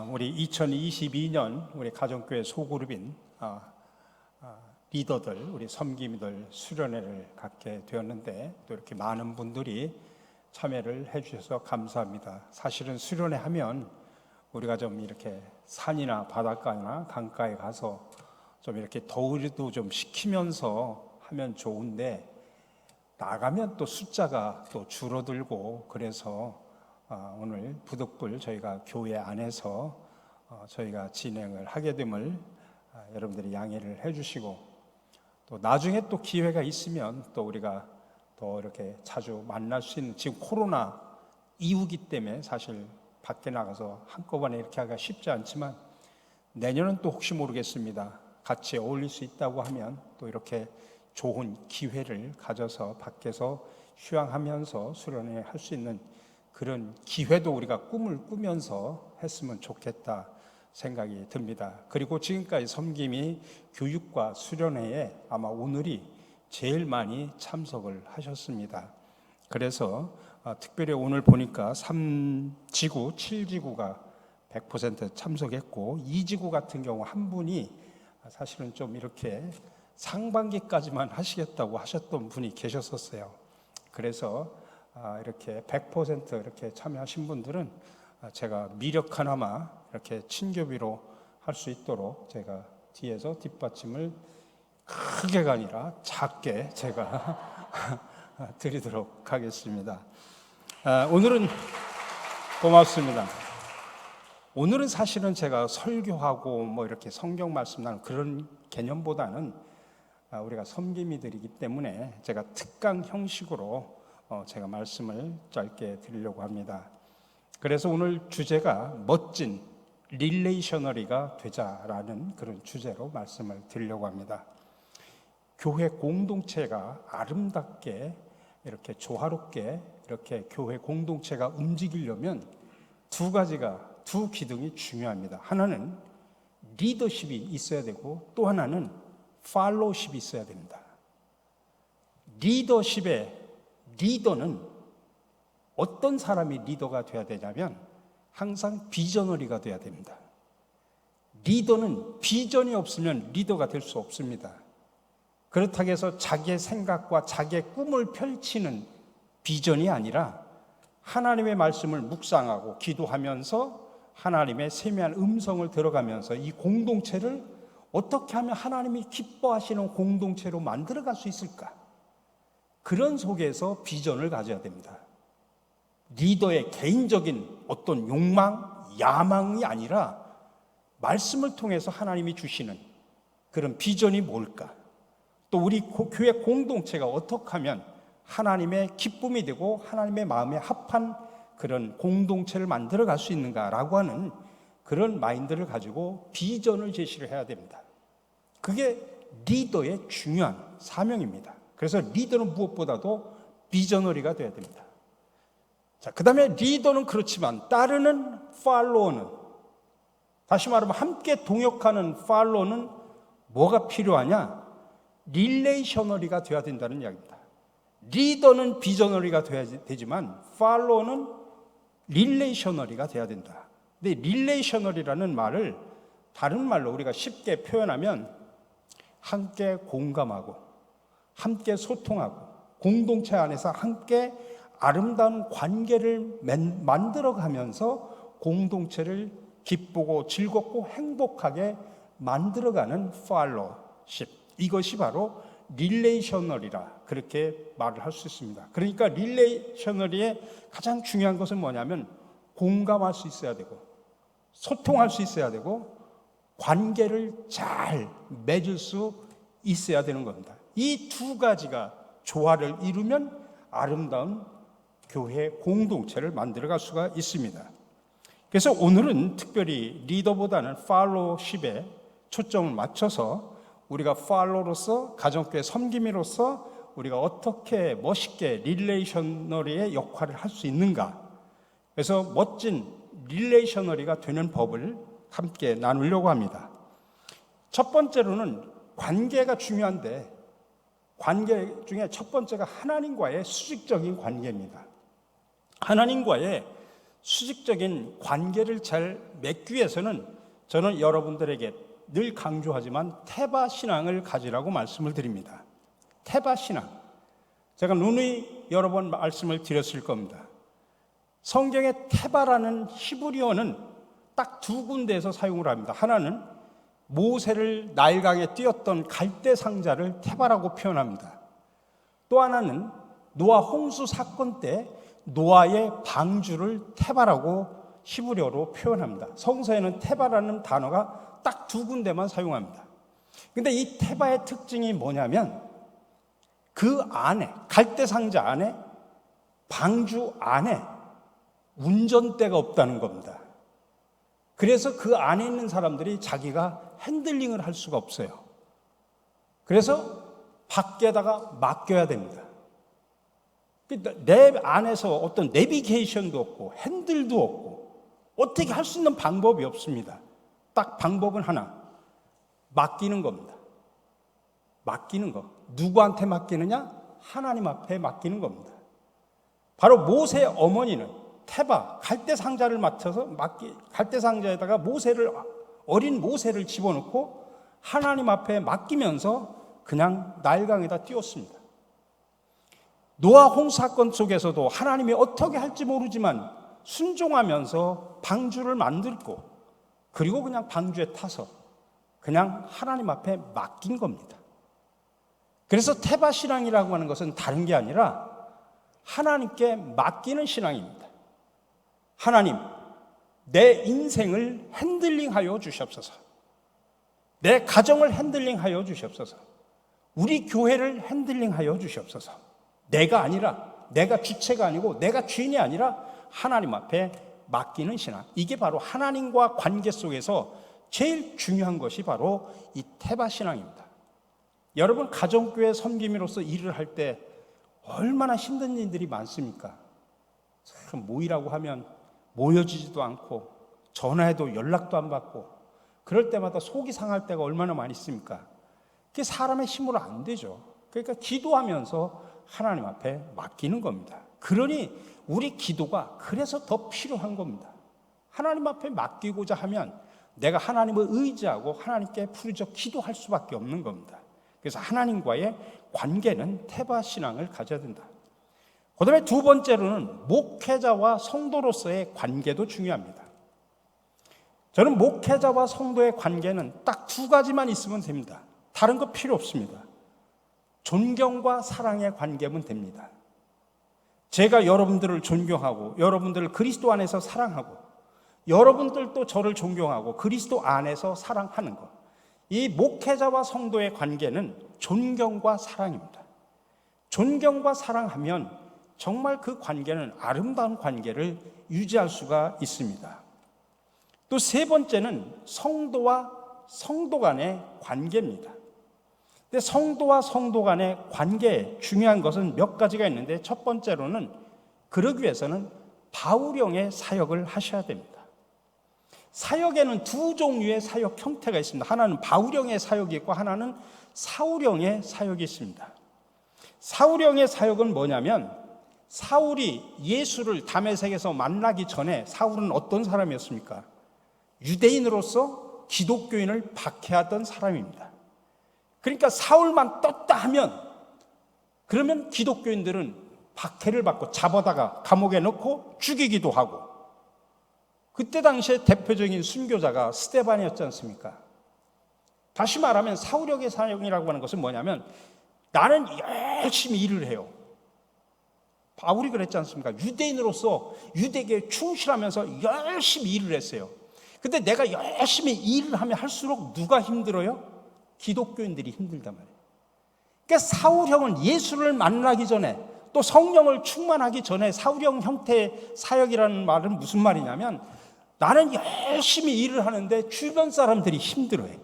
우리 2022년 우리 가정교회 소그룹인 리더들, 우리 섬김이들 수련회를 갖게 되었는데 또 이렇게 많은 분들이 참여를 해주셔서 감사합니다. 사실은 수련회 하면 우리가 좀 이렇게 산이나 바닷가나 강가에 가서 좀 이렇게 더위도 좀 식히면서 하면 좋은데 나가면 또 숫자가 또 줄어들고 그래서 오늘 부득불 저희가 교회 안에서 저희가 진행을 하게 됨을 여러분들이 양해를 해주시고 또 나중에 또 기회가 있으면 또 우리가 더 이렇게 자주 만날 수 있는, 지금 코로나 이후기 때문에 사실 밖에 나가서 한꺼번에 이렇게 하기가 쉽지 않지만 내년은 또 혹시 모르겠습니다. 같이 어울릴 수 있다고 하면 또 이렇게 좋은 기회를 가져서 밖에서 휴양하면서 수련회 할 수 있는 그런 기회도 우리가 꿈을 꾸면서 했으면 좋겠다 생각이 듭니다. 그리고 지금까지 섬김이 교육과 수련회에 아마 오늘이 제일 많이 참석을 하셨습니다. 그래서 특별히 오늘 보니까 3지구, 7지구가 100% 참석했고 2지구 같은 경우 한 분이 사실은 좀 이렇게 상반기까지만 하시겠다고 하셨던 분이 계셨었어요. 그래서 이렇게 100% 이렇게 참여하신 분들은 제가 미력 하나마 이렇게 친교비로 할 수 있도록 제가 뒤에서 뒷받침을 크게가 아니라 작게 제가 드리도록 하겠습니다. 오늘은 고맙습니다. 오늘은 사실은 제가 설교하고 뭐 이렇게 성경 말씀 나누는 그런 개념보다는 우리가 섬김이들이기 때문에 제가 특강 형식으로 제가 말씀을 짧게 드리려고 합니다. 그래서 오늘 주제가 멋진 릴레이셔너리가 되자라는 그런 주제로 말씀을 드리려고 합니다. 교회 공동체가 아름답게 이렇게 조화롭게 이렇게 교회 공동체가 움직이려면 두 기둥이 중요합니다. 하나는 리더십이 있어야 되고 또 하나는 팔로우십이 있어야 됩니다. 리더는 어떤 사람이 리더가 돼야 되냐면 항상 비저너리가 돼야 됩니다. 리더는 비전이 없으면 리더가 될 수 없습니다. 그렇다고 해서 자기의 생각과 자기의 꿈을 펼치는 비전이 아니라 하나님의 말씀을 묵상하고 기도하면서 하나님의 세미한 음성을 들어가면서 이 공동체를 어떻게 하면 하나님이 기뻐하시는 공동체로 만들어갈 수 있을까? 그런 속에서 비전을 가져야 됩니다. 리더의 개인적인 어떤 욕망, 야망이 아니라 말씀을 통해서 하나님이 주시는 그런 비전이 뭘까? 또 우리 교회 공동체가 어떻게 하면 하나님의 기쁨이 되고 하나님의 마음에 합한 그런 공동체를 만들어 갈 수 있는가라고 하는 그런 마인드를 가지고 비전을 제시를 해야 됩니다. 그게 리더의 중요한 사명입니다. 그래서 리더는 무엇보다도 비저너리가 되어야 됩니다. 자, 그 다음에 리더는 그렇지만 따르는 팔로워는, 다시 말하면 함께 동역하는 팔로워는 뭐가 필요하냐? 릴레이셔너리가 되어야 된다는 이야기입니다. 리더는 비저너리가 되어야 되지만 팔로워는 릴레이셔너리가 되어야 된다. 근데 릴레이셔너리라는 말을 다른 말로 우리가 쉽게 표현하면 함께 공감하고 함께 소통하고 공동체 안에서 함께 아름다운 관계를 만들어가면서 공동체를 기쁘고 즐겁고 행복하게 만들어가는 팔로우십, 이것이 바로 릴레이셔널이라 그렇게 말을 할 수 있습니다. 그러니까 릴레이셔널의 가장 중요한 것은 뭐냐면 공감할 수 있어야 되고 소통할 수 있어야 되고 관계를 잘 맺을 수 있어야 되는 겁니다. 이 두 가지가 조화를 이루면 아름다운 교회 공동체를 만들어갈 수가 있습니다. 그래서 오늘은 특별히 리더보다는 팔로우십에 초점을 맞춰서 우리가 팔로우로서 가정교회 섬김이로서 우리가 어떻게 멋있게 릴레이셔너리의 역할을 할 수 있는가, 그래서 멋진 릴레이셔너리가 되는 법을 함께 나누려고 합니다. 첫 번째로는 관계가 중요한데 관계 중에 첫 번째가 하나님과의 수직적인 관계입니다. 하나님과의 수직적인 관계를 잘 맺기 위해서는 저는 여러분들에게 늘 강조하지만 태바 신앙을 가지라고 말씀을 드립니다. 태바 신앙. 제가 누누이 여러 번 말씀을 드렸을 겁니다. 성경의 태바라는 히브리어는 딱 두 군데에서 사용을 합니다. 하나는 모세를 나일강에 띄었던 갈대 상자를 태바라고 표현합니다. 또 하나는 노아 홍수 사건 때 노아의 방주를 태바라고 히브리어로 표현합니다. 성서에는 태바라는 단어가 딱 두 군데만 사용합니다. 근데 이 태바의 특징이 뭐냐면 그 안에, 갈대 상자 안에, 방주 안에 운전대가 없다는 겁니다. 그래서 그 안에 있는 사람들이 자기가 핸들링을 할 수가 없어요. 그래서 밖에다가 맡겨야 됩니다. 내 안에서 어떤 내비게이션도 없고 핸들도 없고 어떻게 할 수 있는 방법이 없습니다. 딱 방법은 하나, 맡기는 겁니다. 맡기는 거. 누구한테 맡기느냐? 하나님 앞에 맡기는 겁니다. 바로 모세의 어머니는 태바, 갈대 상자를 맞춰서 갈대 상자에다가 어린 모세를 집어넣고 하나님 앞에 맡기면서 그냥 나일강에다 띄웠습니다. 노아 홍수 사건 속에서도 하나님이 어떻게 할지 모르지만 순종하면서 방주를 만들고 그리고 그냥 방주에 타서 그냥 하나님 앞에 맡긴 겁니다. 그래서 태바 신앙이라고 하는 것은 다른 게 아니라 하나님께 맡기는 신앙입니다. 하나님, 내 인생을 핸들링하여 주시옵소서. 내 가정을 핸들링하여 주시옵소서. 우리 교회를 핸들링하여 주시옵소서. 내가 아니라, 내가 주체가 아니고 내가 주인이 아니라 하나님 앞에 맡기는 신앙. 이게 바로 하나님과 관계 속에서 제일 중요한 것이 바로 이 태바 신앙입니다. 여러분, 가정교회 섬김이로서 일을 할 때 얼마나 힘든 일들이 많습니까? 참 모이라고 하면 모여지지도 않고 전화해도 연락도 안 받고 그럴 때마다 속이 상할 때가 얼마나 많이 있습니까? 그게 사람의 힘으로 안 되죠. 그러니까 기도하면서 하나님 앞에 맡기는 겁니다. 그러니 우리 기도가 그래서 더 필요한 겁니다. 하나님 앞에 맡기고자 하면 내가 하나님을 의지하고 하나님께 부르짖어 기도할 수밖에 없는 겁니다. 그래서 하나님과의 관계는 태바 신앙을 가져야 된다. 그 다음에 두 번째로는 목회자와 성도로서의 관계도 중요합니다. 저는 목회자와 성도의 관계는 딱 두 가지만 있으면 됩니다. 다른 거 필요 없습니다. 존경과 사랑의 관계면 됩니다. 제가 여러분들을 존경하고 여러분들을 그리스도 안에서 사랑하고 여러분들도 저를 존경하고 그리스도 안에서 사랑하는 것. 이 목회자와 성도의 관계는 존경과 사랑입니다. 존경과 사랑하면 정말 그 관계는 아름다운 관계를 유지할 수가 있습니다. 또 세 번째는 성도와 성도 간의 관계입니다. 근데 성도와 성도 간의 관계에 중요한 것은 몇 가지가 있는데 첫 번째로는 그러기 위해서는 바울형의 사역을 하셔야 됩니다. 사역에는 두 종류의 사역 형태가 있습니다. 하나는 바울형의 사역이 있고 하나는 사울형의 사역이 있습니다. 사울형의 사역은 뭐냐면 사울이 예수를 다메섹에서 만나기 전에 사울은 어떤 사람이었습니까? 유대인으로서 기독교인을 박해하던 사람입니다. 그러니까 사울만 떴다 하면 그러면 기독교인들은 박해를 받고 잡아다가 감옥에 넣고 죽이기도 하고 그때 당시에 대표적인 순교자가 스데반이었지 않습니까? 다시 말하면 사울형의 사역이라고 하는 것은 뭐냐면 나는 열심히 일을 해요. 바울이 그랬지 않습니까? 유대인으로서 유대교에 충실하면서 열심히 일을 했어요. 근데 내가 열심히 일을 하면 할수록 누가 힘들어요? 기독교인들이 힘들단 말이에요. 그러니까 사울형은 예수를 만나기 전에 또 성령을 충만하기 전에 사울형 형태의 사역이라는 말은 무슨 말이냐면 나는 열심히 일을 하는데 주변 사람들이 힘들어해.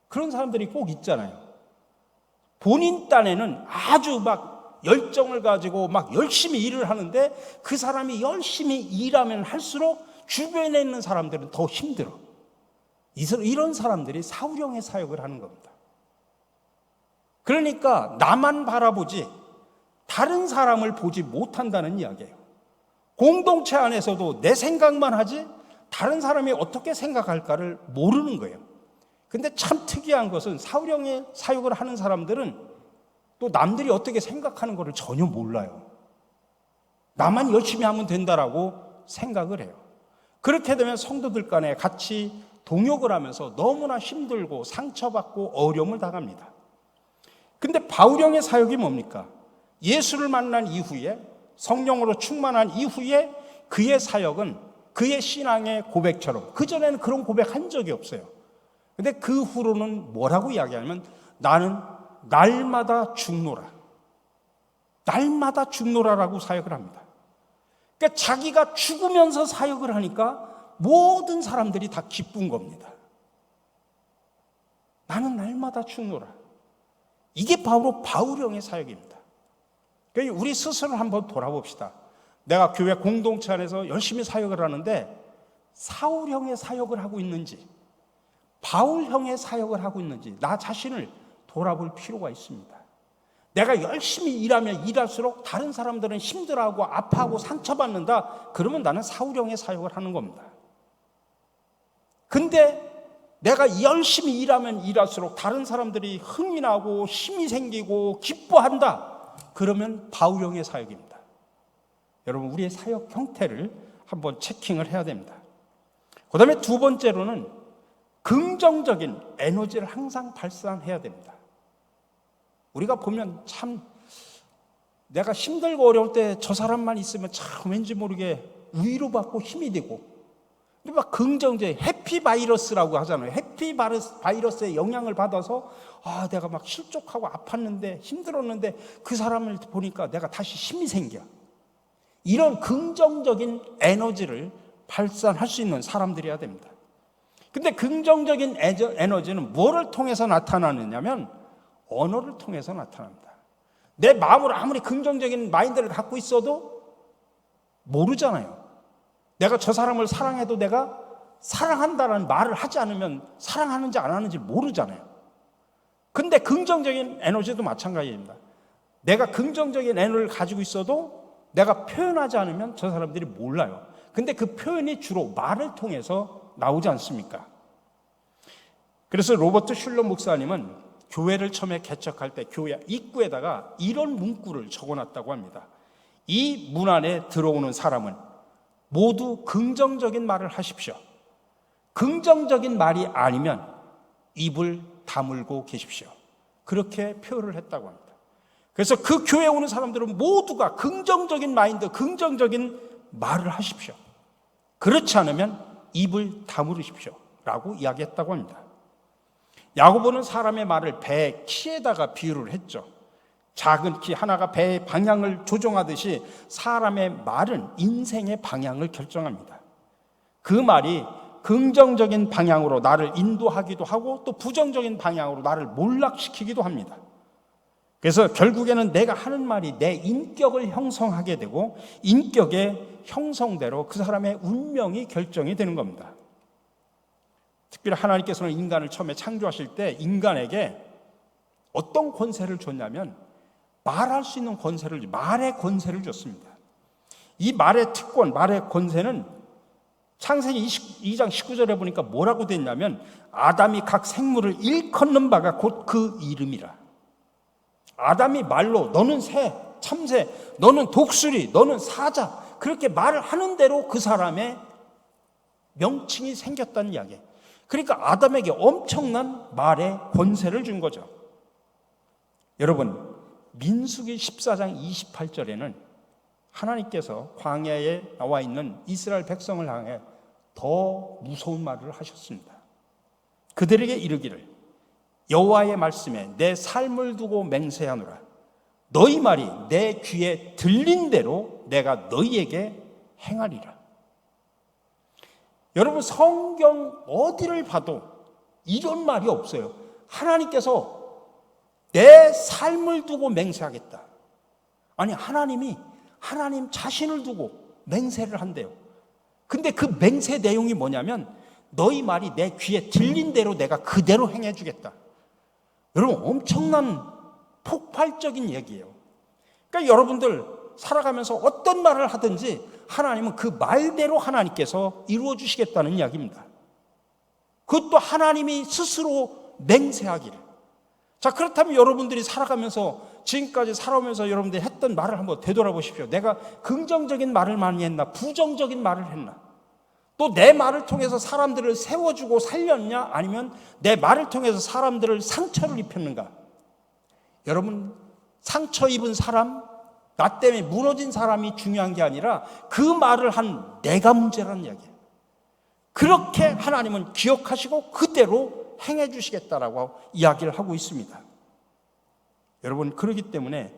그런 사람들이 꼭 있잖아요. 본인 딴에는 아주 막 열정을 가지고 막 열심히 일을 하는데 그 사람이 열심히 일하면 할수록 주변에 있는 사람들은 더 힘들어. 이런 사람들이 사울형의 사역을 하는 겁니다. 그러니까 나만 바라보지 다른 사람을 보지 못한다는 이야기예요. 공동체 안에서도 내 생각만 하지 다른 사람이 어떻게 생각할까를 모르는 거예요. 근데 참 특이한 것은 사울형의 사역을 하는 사람들은 또 남들이 어떻게 생각하는 것을 전혀 몰라요. 나만 열심히 하면 된다라고 생각을 해요. 그렇게 되면 성도들 간에 같이 동역을 하면서 너무나 힘들고 상처받고 어려움을 당합니다. 근데 바울형의 사역이 뭡니까? 예수를 만난 이후에, 성령으로 충만한 이후에 그의 사역은 그의 신앙의 고백처럼, 그전에는 그런 고백 한 적이 없어요. 근데 그 후로는 뭐라고 이야기하냐면 나는 날마다 죽노라. 날마다 죽노라라고 사역을 합니다. 그러니까 자기가 죽으면서 사역을 하니까 모든 사람들이 다 기쁜 겁니다. 나는 날마다 죽노라. 이게 바로 바울형의 사역입니다. 그러니까 우리 스스로 한번 돌아봅시다. 내가 교회 공동체 안에서 열심히 사역을 하는데 사울형의 사역을 하고 있는지, 바울형의 사역을 하고 있는지 나 자신을 돌아볼 필요가 있습니다. 내가 열심히 일하면 일할수록 다른 사람들은 힘들어하고 아파하고 상처받는다. 그러면 나는 사울형의 사역을 하는 겁니다. 근데 내가 열심히 일하면 일할수록 다른 사람들이 흥이 나고 힘이 생기고 기뻐한다. 그러면 바울형의 사역입니다. 여러분, 우리의 사역 형태를 한번 체킹을 해야 됩니다. 그 다음에 두 번째로는 긍정적인 에너지를 항상 발산해야 됩니다. 우리가 보면 참 내가 힘들고 어려울 때 저 사람만 있으면 참 왠지 모르게 위로받고 힘이 되고, 근데 막 긍정적인 해피 바이러스라고 하잖아요. 해피 바이러스의 영향을 받아서 내가 막 실족하고 아팠는데 힘들었는데 그 사람을 보니까 내가 다시 힘이 생겨. 이런 긍정적인 에너지를 발산할 수 있는 사람들이어야 됩니다. 근데 긍정적인 에너지는 뭐를 통해서 나타나느냐면 언어를 통해서 나타납니다. 내 마음으로 아무리 긍정적인 마인드를 갖고 있어도 모르잖아요. 내가 저 사람을 사랑해도 내가 사랑한다는 말을 하지 않으면 사랑하는지 안 하는지 모르잖아요. 근데 긍정적인 에너지도 마찬가지입니다. 내가 긍정적인 에너지를 가지고 있어도 내가 표현하지 않으면 저 사람들이 몰라요. 근데 그 표현이 주로 말을 통해서 나오지 않습니까? 그래서 로버트 슐러 목사님은 교회를 처음에 개척할 때 교회 입구에다가 이런 문구를 적어놨다고 합니다. 이 문 안에 들어오는 사람은 모두 긍정적인 말을 하십시오. 긍정적인 말이 아니면 입을 다물고 계십시오. 그렇게 표현을 했다고 합니다. 그래서 그 교회에 오는 사람들은 모두가 긍정적인 마인드, 긍정적인 말을 하십시오. 그렇지 않으면 입을 다물으십시오 라고 이야기했다고 합니다. 야고보는 사람의 말을 배의 키에다가 비유를 했죠. 작은 키 하나가 배의 방향을 조종하듯이 사람의 말은 인생의 방향을 결정합니다. 그 말이 긍정적인 방향으로 나를 인도하기도 하고 또 부정적인 방향으로 나를 몰락시키기도 합니다. 그래서 결국에는 내가 하는 말이 내 인격을 형성하게 되고 인격의 형성대로 그 사람의 운명이 결정이 되는 겁니다. 특별히 하나님께서는 인간을 처음에 창조하실 때 인간에게 어떤 권세를 줬냐면 말할 수 있는 권세를, 말의 권세를 줬습니다. 이 말의 특권, 말의 권세는 창세기 2장 19절에 보니까 뭐라고 됐냐면 아담이 각 생물을 일컫는 바가 곧 그 이름이라. 아담이 말로 너는 새, 참새, 너는 독수리, 너는 사자, 그렇게 말을 하는 대로 그 사람의 명칭이 생겼다는 이야기예요. 그러니까 아담에게 엄청난 말의 권세를 준 거죠. 여러분, 민수기 14장 28절에는 하나님께서 광야에 나와 있는 이스라엘 백성을 향해 더 무서운 말을 하셨습니다. 그들에게 이르기를 여호와의 말씀에 내 삶을 두고 맹세하노라. 너희 말이 내 귀에 들린 대로 내가 너희에게 행하리라. 여러분, 성경 어디를 봐도 이런 말이 없어요. 하나님께서 내 삶을 두고 맹세하겠다. 아니, 하나님이 하나님 자신을 두고 맹세를 한대요. 근데 그 맹세 내용이 뭐냐면 너희 말이 내 귀에 들린 대로 내가 그대로 행해 주겠다. 여러분, 엄청난 폭발적인 얘기예요. 그러니까 여러분들 살아가면서 어떤 말을 하든지 하나님은 그 말대로 하나님께서 이루어 주시겠다는 이야기입니다. 그것도 하나님이 스스로 맹세하기를. 자, 그렇다면 여러분들이 살아가면서 지금까지 살아오면서 여러분들이 했던 말을 한번 되돌아보십시오. 내가 긍정적인 말을 많이 했나? 부정적인 말을 했나? 또 내 말을 통해서 사람들을 세워주고 살렸냐? 아니면 내 말을 통해서 사람들을 상처를 입혔는가? 여러분, 상처 입은 사람, 나 때문에 무너진 사람이 중요한 게 아니라 그 말을 한 내가 문제라는 이야기예요. 그렇게 하나님은 기억하시고 그대로 행해 주시겠다라고 이야기를 하고 있습니다. 여러분, 그렇기 때문에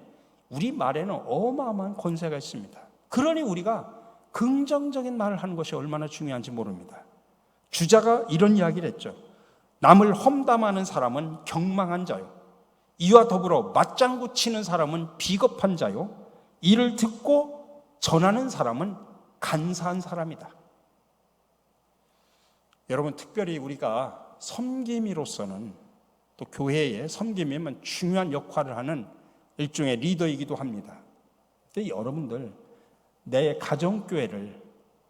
우리 말에는 어마어마한 권세가 있습니다. 그러니 우리가 긍정적인 말을 하는 것이 얼마나 중요한지 모릅니다. 주자가 이런 이야기를 했죠. 남을 험담하는 사람은 경망한 자요, 이와 더불어 맞장구 치는 사람은 비겁한 자요, 이를 듣고 전하는 사람은 간사한 사람이다. 여러분, 특별히 우리가 섬김이로서는 또 교회의 섬김이면 중요한 역할을 하는 일종의 리더이기도 합니다. 근데 여러분들, 내 가정교회를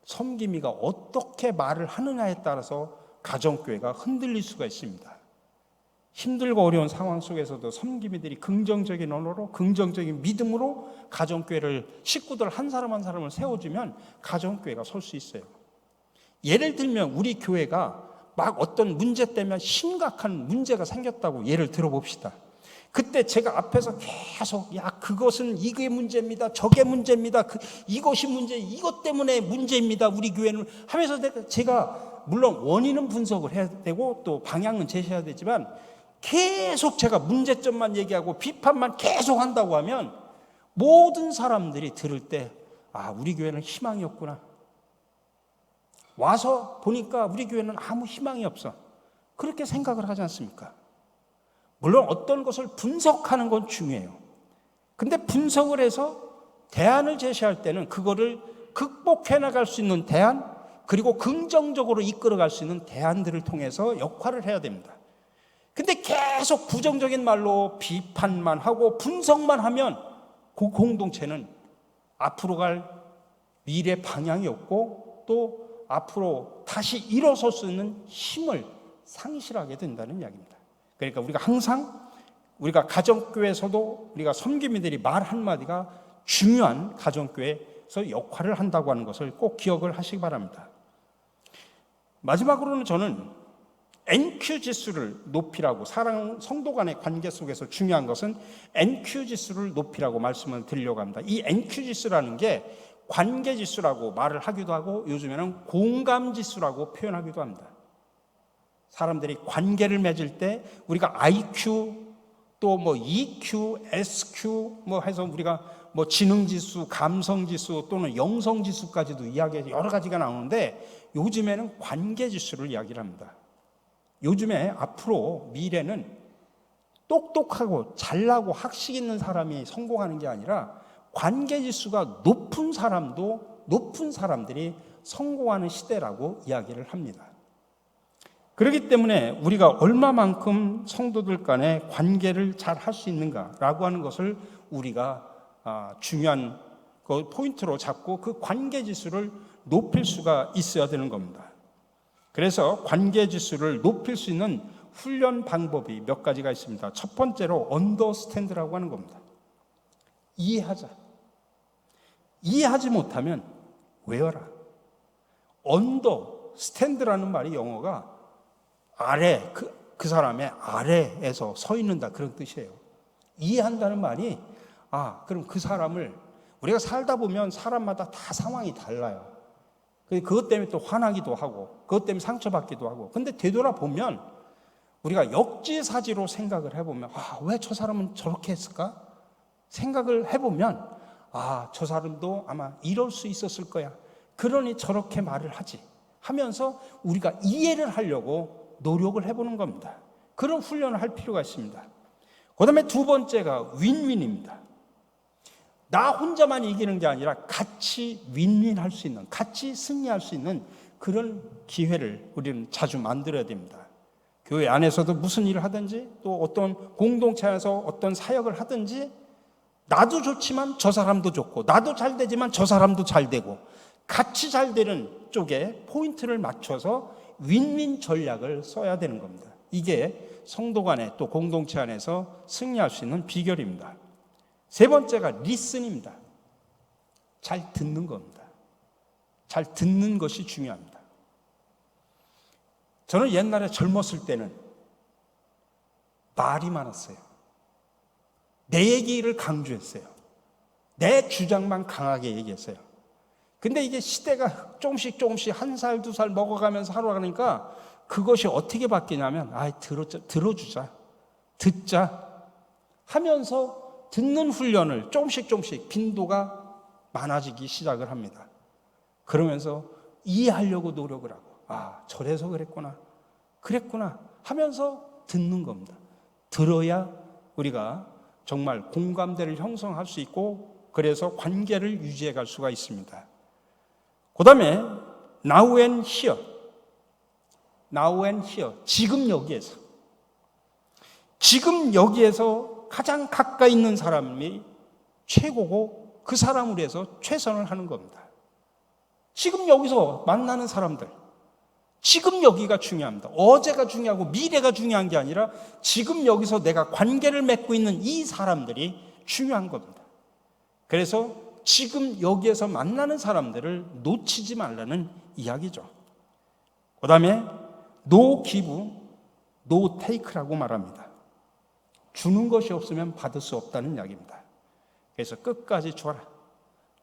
섬김이가 어떻게 말을 하느냐에 따라서 가정교회가 흔들릴 수가 있습니다. 힘들고 어려운 상황 속에서도 섬김이들이 긍정적인 언어로, 긍정적인 믿음으로 가정교회를, 식구들 한 사람 한 사람을 세워주면 가정교회가 설 수 있어요. 예를 들면 우리 교회가 막 어떤 문제 때문에 심각한 문제가 생겼다고 예를 들어봅시다. 그때 제가 앞에서 계속 그것은 이게 문제입니다, 저게 문제입니다, 이것이 문제, 이것 때문에 문제입니다, 우리 교회는 하면서 제가 물론 원인은 분석을 해야 되고 또 방향은 제시해야 되지만 계속 제가 문제점만 얘기하고 비판만 계속 한다고 하면 모든 사람들이 들을 때 우리 교회는 희망이 없구나, 와서 보니까 우리 교회는 아무 희망이 없어, 그렇게 생각을 하지 않습니까? 물론 어떤 것을 분석하는 건 중요해요. 근데 분석을 해서 대안을 제시할 때는 그거를 극복해 나갈 수 있는 대안, 그리고 긍정적으로 이끌어갈 수 있는 대안들을 통해서 역할을 해야 됩니다. 근데 계속 부정적인 말로 비판만 하고 분석만 하면 그 공동체는 앞으로 갈 미래 방향이 없고 또 앞으로 다시 일어설 수 있는 힘을 상실하게 된다는 이야기입니다. 그러니까 우리가 항상 우리가 가정교회에서도 우리가 섬김이들이 말 한마디가 중요한 가정교회에서 역할을 한다고 하는 것을 꼭 기억을 하시기 바랍니다. 마지막으로는 저는 NQ 지수를 높이라고, 사랑 성도 간의 관계 속에서 중요한 것은 NQ 지수를 높이라고 말씀을 드리려고 합니다. 이 NQ 지수라는 게 관계 지수라고 말을 하기도 하고 요즘에는 공감 지수라고 표현하기도 합니다. 사람들이 관계를 맺을 때 우리가 IQ 또 EQ, SQ 해서 우리가 지능 지수, 감성 지수 또는 영성 지수까지도 이야기 여러 가지가 나오는데 요즘에는 관계 지수를 이야기를 합니다. 요즘에 앞으로 미래는 똑똑하고 잘나고 학식 있는 사람이 성공하는 게 아니라 관계 지수가 높은 사람들이 성공하는 시대라고 이야기를 합니다. 그렇기 때문에 우리가 얼마만큼 성도들 간의 관계를 잘 할 수 있는가라고 하는 것을 우리가 중요한 포인트로 잡고 그 관계 지수를 높일 수가 있어야 되는 겁니다. 그래서 관계 지수를 높일 수 있는 훈련 방법이 몇 가지가 있습니다. 첫 번째로 언더스탠드라고 하는 겁니다. 이해하자. 이해하지 못하면 외워라. 언더스탠드라는 말이 영어가 아래, 그 사람의 아래에서 서 있는다, 그런 뜻이에요. 이해한다는 말이 그럼 그 사람을 우리가 살다 보면 사람마다 다 상황이 달라요. 그것 때문에 또 화나기도 하고 그것 때문에 상처받기도 하고, 근데 되돌아보면 우리가 역지사지로 생각을 해보면 왜 저 사람은 저렇게 했을까? 생각을 해보면 저 사람도 아마 이럴 수 있었을 거야, 그러니 저렇게 말을 하지 하면서 우리가 이해를 하려고 노력을 해보는 겁니다. 그런 훈련을 할 필요가 있습니다. 그 다음에 두 번째가 윈윈입니다. 나 혼자만 이기는 게 아니라 같이 윈윈할 수 있는, 같이 승리할 수 있는 그런 기회를 우리는 자주 만들어야 됩니다. 교회 안에서도 무슨 일을 하든지 또 어떤 공동체 안에서 어떤 사역을 하든지 나도 좋지만 저 사람도 좋고, 나도 잘 되지만 저 사람도 잘 되고, 같이 잘 되는 쪽에 포인트를 맞춰서 윈윈 전략을 써야 되는 겁니다. 이게 성도 간에 또 공동체 안에서 승리할 수 있는 비결입니다. 세 번째가 리슨입니다. 잘 듣는 겁니다. 잘 듣는 것이 중요합니다. 저는 옛날에 젊었을 때는 말이 많았어요. 내 얘기를 강조했어요. 내 주장만 강하게 얘기했어요. 근데 이게 시대가 조금씩 한 살, 두 살 먹어가면서 하루 가니까 그것이 어떻게 바뀌냐면, 들어주자, 듣자 하면서 듣는 훈련을 조금씩 빈도가 많아지기 시작을 합니다. 그러면서 이해하려고 노력을 하고, 저래서 그랬구나 하면서 듣는 겁니다. 들어야 우리가 정말 공감대를 형성할 수 있고, 그래서 관계를 유지해 갈 수가 있습니다. 그 다음에 now and here, 지금 여기에서 가장 가까이 있는 사람이 최고고 그 사람을 위해서 최선을 하는 겁니다. 지금 여기서 만나는 사람들, 지금 여기가 중요합니다. 어제가 중요하고 미래가 중요한 게 아니라 지금 여기서 내가 관계를 맺고 있는 이 사람들이 중요한 겁니다. 그래서 지금 여기에서 만나는 사람들을 놓치지 말라는 이야기죠. 그 다음에 no give, no take라고 말합니다. 주는 것이 없으면 받을 수 없다는 이야기입니다. 그래서 끝까지 줘라.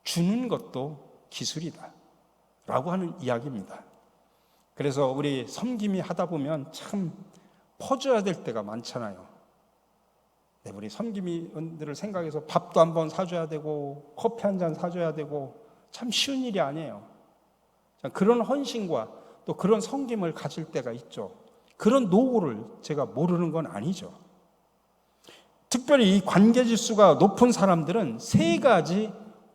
주는 것도 기술이다 라고 하는 이야기입니다. 그래서 우리 섬김이 하다 보면 참 퍼줘야 될 때가 많잖아요. 우리 섬김이들을 생각해서 밥도 한번 사줘야 되고 커피 한 잔 사줘야 되고 참 쉬운 일이 아니에요. 그런 헌신과 또 그런 섬김을 가질 때가 있죠. 그런 노고를 제가 모르는 건 아니죠. 특별히 이 관계지수가 높은 사람들은 세 가지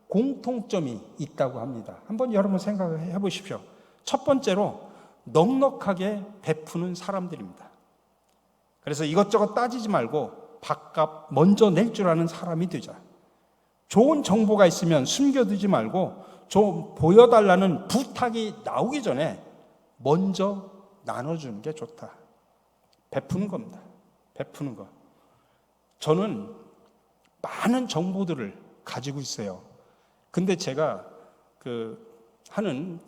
공통점이 있다고 합니다. 한번 여러분 생각해 보십시오. 첫 번째로 넉넉하게 베푸는 사람들입니다. 그래서 이것저것 따지지 말고 밥값 먼저 낼 줄 아는 사람이 되자. 좋은 정보가 있으면 숨겨두지 말고 좀 보여달라는 부탁이 나오기 전에 먼저 나눠주는 게 좋다. 베푸는 겁니다. 베푸는 거. 저는 많은 정보들을 가지고 있어요. 근데 제가 하는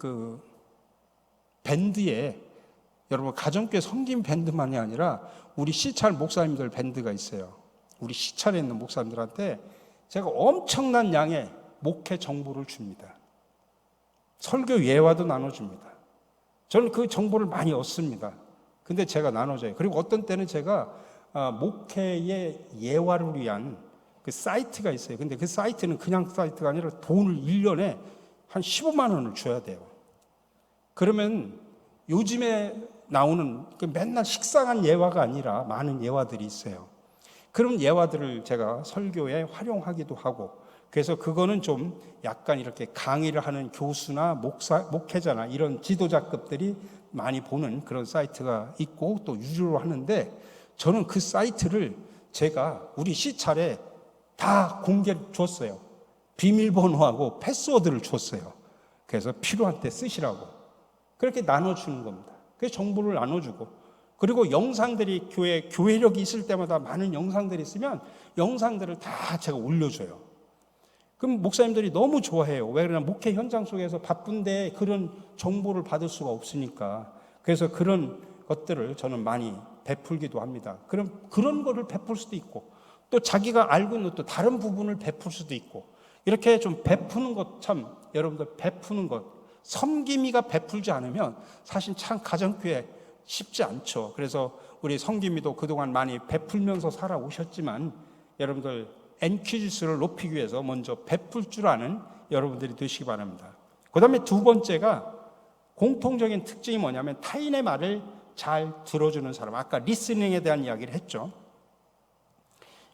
밴드에 여러분 가정교회 섬김 밴드만이 아니라 우리 시찰 목사님들 밴드가 있어요. 우리 시찰에 있는 목사님들한테 제가 엄청난 양의 목회 정보를 줍니다. 설교 예화도 나눠줍니다. 저는 그 정보를 많이 얻습니다. 근데 제가 나눠줘요. 그리고 어떤 때는 제가 목회의 예화를 위한 그 사이트가 있어요. 근데 그 사이트는 그냥 사이트가 아니라 돈을 1년에 한 15만 원을 줘야 돼요. 그러면 요즘에 나오는 맨날 식상한 예화가 아니라 많은 예화들이 있어요. 그런 예화들을 제가 설교에 활용하기도 하고, 그래서 그거는 좀 약간 이렇게 강의를 하는 교수나 목회자나 이런 지도자급들이 많이 보는 그런 사이트가 있고 또 유료로 하는데, 저는 그 사이트를 제가 우리 시찰에 다 공개를 줬어요. 비밀번호하고 패스워드를 줬어요. 그래서 필요할 때 쓰시라고. 그렇게 나눠주는 겁니다. 그래서 정보를 나눠주고, 그리고 영상들이 교회력이 있을 때마다 많은 영상들이 있으면 영상들을 다 제가 올려줘요. 그럼 목사님들이 너무 좋아해요. 왜 그러냐, 목회 현장 속에서 바쁜데 그런 정보를 받을 수가 없으니까. 그래서 그런 것들을 저는 많이 베풀기도 합니다. 그럼 그런 거를 베풀 수도 있고, 또 자기가 알고 있는 또 다른 부분을 베풀 수도 있고, 이렇게 좀 베푸는 것, 참 여러분들 베푸는 것, 섬김이가 베풀지 않으면 사실 참 가정교회 쉽지 않죠. 그래서 우리 섬김이도 그동안 많이 베풀면서 살아오셨지만 여러분들 NQ지수를 높이기 위해서 먼저 베풀 줄 아는 여러분들이 되시기 바랍니다. 그 다음에 두 번째가 공통적인 특징이 뭐냐면 타인의 말을 잘 들어주는 사람. 아까 리스닝에 대한 이야기를 했죠.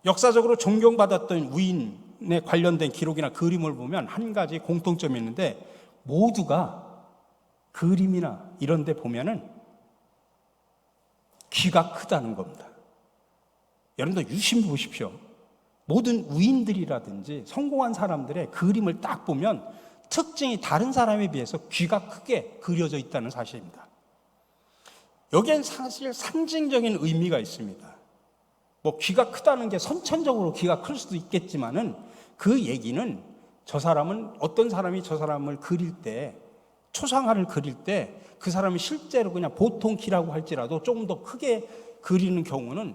역사적으로 존경받았던 위인에 관련된 기록이나 그림을 보면 한 가지 공통점이 있는데, 모두가 그림이나 이런 데 보면은 귀가 크다는 겁니다. 여러분들 유심히 보십시오. 모든 위인들이라든지 성공한 사람들의 그림을 딱 보면 특징이 다른 사람에 비해서 귀가 크게 그려져 있다는 사실입니다. 여기엔 사실 상징적인 의미가 있습니다. 뭐 귀가 크다는 게 선천적으로 귀가 클 수도 있겠지만은 그 얘기는 저 사람은 어떤 사람이 저 사람을 그릴 때 초상화를 그릴 때 그 사람이 실제로 그냥 보통 귀라고 할지라도 조금 더 크게 그리는 경우는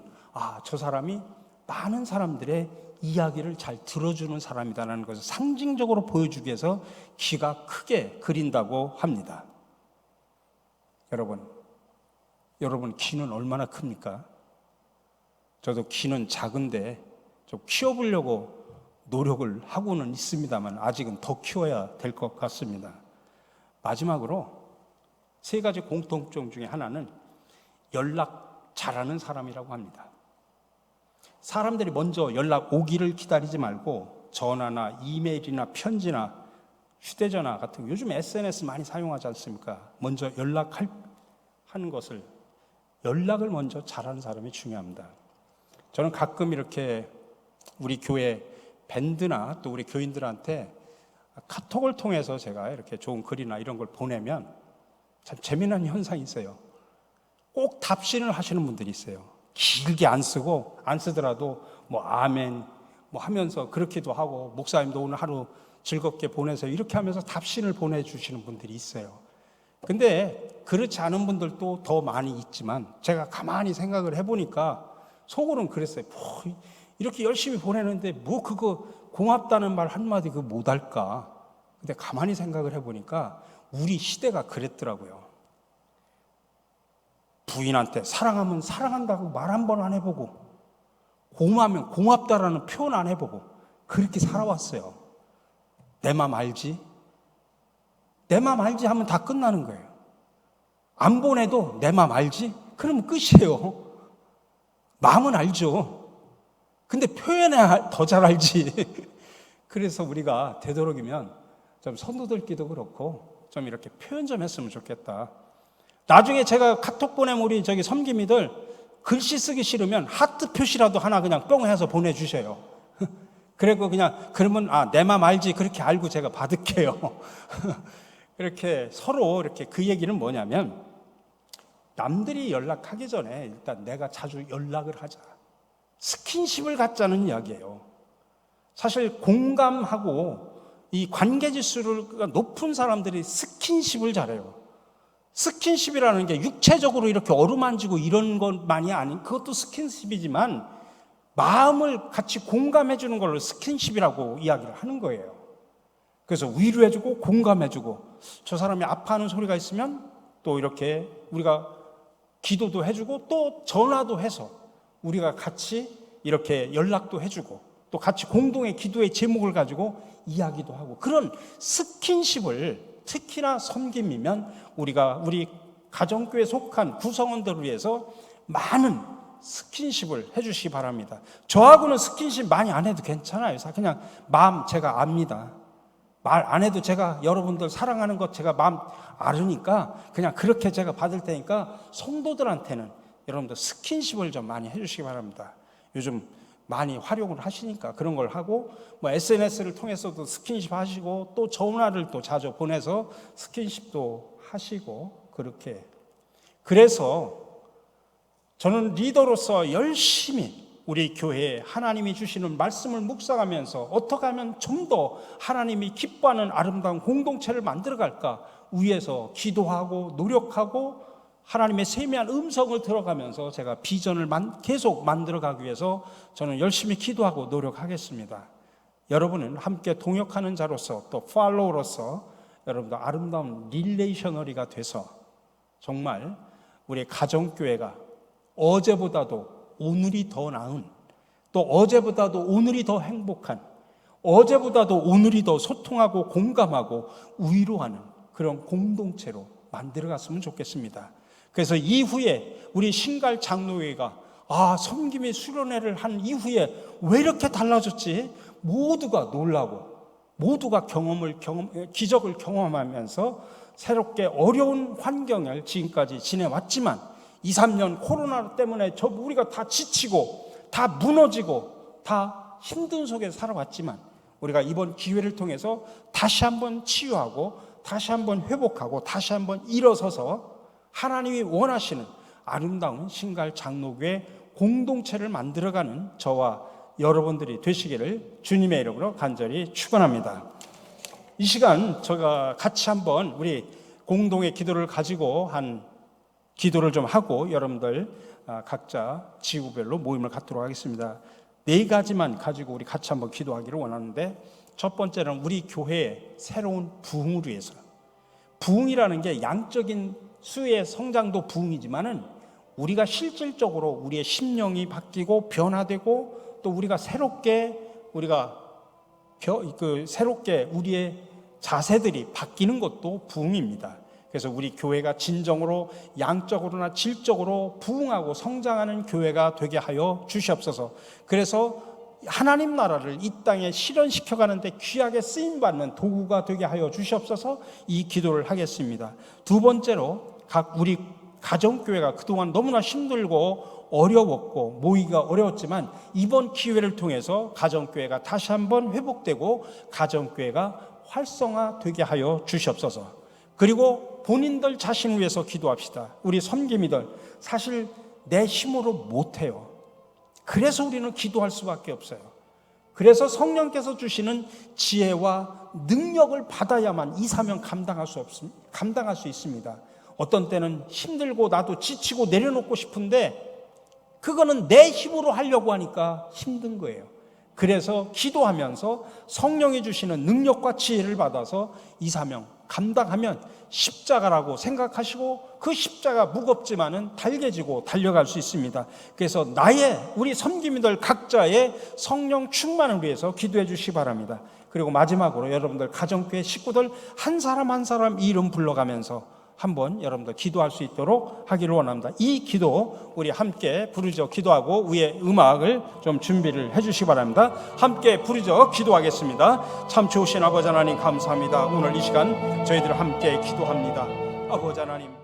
저 사람이 많은 사람들의 이야기를 잘 들어주는 사람이다라는 것을 상징적으로 보여주기 위해서 귀가 크게 그린다고 합니다. 여러분 귀는 얼마나 큽니까? 저도 귀는 작은데 좀 키워보려고 노력을 하고는 있습니다만 아직은 더 키워야 될 것 같습니다. 마지막으로 세 가지 공통점 중에 하나는 연락 잘하는 사람이라고 합니다. 사람들이 먼저 연락 오기를 기다리지 말고 전화나 이메일이나 편지나 휴대전화 같은 요즘 SNS 많이 사용하지 않습니까? 먼저 하는 것을 연락을 먼저 잘하는 사람이 중요합니다. 저는 가끔 이렇게 우리 교회 밴드나 또 우리 교인들한테 카톡을 통해서 제가 이렇게 좋은 글이나 이런 걸 보내면 참 재미난 현상이 있어요. 꼭 답신을 하시는 분들이 있어요. 길게 안 쓰더라도 뭐 아멘 뭐 하면서 그렇게도 하고 목사님도 오늘 하루 즐겁게 보내세요 이렇게 하면서 답신을 보내주시는 분들이 있어요. 근데 그렇지 않은 분들도 더 많이 있지만 제가 가만히 생각을 해보니까 속으로는 그랬어요. 뭐 이렇게 열심히 보내는데 뭐 그거 고맙다는 말 한마디 그거 못할까. 근데 가만히 생각을 해보니까 우리 시대가 그랬더라고요. 부인한테 사랑하면 사랑한다고 말 한 번 안 해보고 고마우면 고맙다라는 표현 안 해보고 그렇게 살아왔어요. 내 맘 알지? 내 맘 알지 하면 다 끝나는 거예요. 안 보내도 내 맘 알지? 그러면 끝이에요. 마음은 알죠. 근데 표현해야 더 잘 알지. 그래서 우리가 되도록이면 좀 선도들끼도 그렇고 좀 이렇게 표현 좀 했으면 좋겠다. 나중에 제가 카톡 보내면 우리 저기 섬김이들 글씨 쓰기 싫으면 하트 표시라도 하나 그냥 뿅 해서 보내주셔요. 그리고 그냥 그러면 내 맘 알지 그렇게 알고 제가 받을게요. 이렇게 서로 이렇게 그 얘기는 뭐냐면 남들이 연락하기 전에 일단 내가 자주 연락을 하자. 스킨십을 갖자는 이야기예요. 사실 공감하고 이 관계지수가 높은 사람들이 스킨십을 잘해요. 스킨십이라는 게 육체적으로 이렇게 어루만지고 이런 것만이 아닌 그것도 스킨십이지만 마음을 같이 공감해 주는 걸로 스킨십이라고 이야기를 하는 거예요. 그래서 위로해주고 공감해주고 저 사람이 아파하는 소리가 있으면 또 이렇게 우리가 기도도 해주고 또 전화도 해서 우리가 같이 이렇게 연락도 해주고 또 같이 공동의 기도의 제목을 가지고 이야기도 하고 그런 스킨십을 특히나 섬김이면 우리 가정교회에 속한 구성원들을 위해서 많은 스킨십을 해주시기 바랍니다. 저하고는 스킨십 많이 안 해도 괜찮아요. 그냥 마음 제가 압니다. 말 안 해도 제가 여러분들 사랑하는 것 제가 마음 알으니까 그냥 그렇게 제가 받을 테니까 성도들한테는 여러분들 스킨십을 좀 많이 해주시기 바랍니다. 요즘 많이 활용을 하시니까 그런 걸 하고 뭐 SNS를 통해서도 스킨십 하시고 또 전화를 또 자주 보내서 스킨십도 하시고 그렇게 그래서 저는 리더로서 열심히 우리 교회에 하나님이 주시는 말씀을 묵상하면서 어떻게 하면 좀 더 하나님이 기뻐하는 아름다운 공동체를 만들어갈까 위해서 기도하고 노력하고 하나님의 세미한 음성을 들어가면서 제가 비전을 계속 만들어가기 위해서 저는 열심히 기도하고 노력하겠습니다. 여러분은 함께 동역하는 자로서 또 팔로우로서 여러분도 아름다운 릴레이셔너리가 돼서 정말 우리 가정교회가 어제보다도 오늘이 더 나은 또 어제보다도 오늘이 더 행복한 어제보다도 오늘이 더 소통하고 공감하고 위로하는 그런 공동체로 만들어갔으면 좋겠습니다. 그래서 이후에 우리 신갈 장로회가 섬김의 수련회를 한 이후에 왜 이렇게 달라졌지? 모두가 놀라고 모두가 기적을 경험하면서 새롭게 어려운 환경을 지금까지 지내왔지만 2, 3년 코로나 때문에 우리가 다 지치고 다 무너지고 다 힘든 속에 살아왔지만 우리가 이번 기회를 통해서 다시 한번 치유하고 다시 한번 회복하고 다시 한번 일어서서 하나님이 원하시는 아름다운 신갈 장로교회 공동체를 만들어가는 저와 여러분들이 되시기를 주님의 이름으로 간절히 축원합니다. 이 시간 제가 같이 한번 우리 공동의 기도를 가지고 한 기도를 좀 하고 여러분들 각자 지구별로 모임을 갖도록 하겠습니다. 4가지만 가지고 우리 같이 한번 기도하기를 원하는데, 첫 번째는 우리 교회의 새로운 부흥을 위해서. 부흥이라는 게 양적인 수의 성장도 부흥이지만은 우리가 실질적으로 우리의 심령이 바뀌고 변화되고 또 우리가 새롭게 우리의 자세들이 바뀌는 것도 부흥입니다. 그래서 우리 교회가 진정으로 양적으로나 질적으로 부흥하고 성장하는 교회가 되게 하여 주시옵소서. 그래서 하나님 나라를 이 땅에 실현시켜 가는데 귀하게 쓰임받는 도구가 되게 하여 주시옵소서. 이 기도를 하겠습니다. 두 번째로 우리 가정교회가 그동안 너무나 힘들고 어려웠고 모이기가 어려웠지만 이번 기회를 통해서 가정교회가 다시 한번 회복되고 가정교회가 활성화되게 하여 주시옵소서. 그리고 본인들 자신을 위해서 기도합시다. 우리 섬김이들 사실 내 힘으로 못해요. 그래서 우리는 기도할 수밖에 없어요. 그래서 성령께서 주시는 지혜와 능력을 받아야만 이 사명 감당할 수 있습니다. 어떤 때는 힘들고 나도 지치고 내려놓고 싶은데 그거는 내 힘으로 하려고 하니까 힘든 거예요. 그래서 기도하면서 성령이 주시는 능력과 지혜를 받아서 이 사명 감당하면 십자가라고 생각하시고 그 십자가 무겁지만은 달개지고 달려갈 수 있습니다. 그래서 우리 섬김이들 각자의 성령 충만을 위해서 기도해 주시기 바랍니다. 그리고 마지막으로 여러분들 가정교회 식구들 한 사람 한 사람 이름 불러가면서 한번 여러분들 기도할 수 있도록 하기를 원합니다. 이 기도 우리 함께 부르짖어 기도하고 위에 음악을 좀 준비를 해 주시기 바랍니다. 함께 부르짖어 기도하겠습니다. 참 좋으신 아버지 하나님 감사합니다. 오늘 이 시간 저희들 함께 기도합니다. 아버지 하나님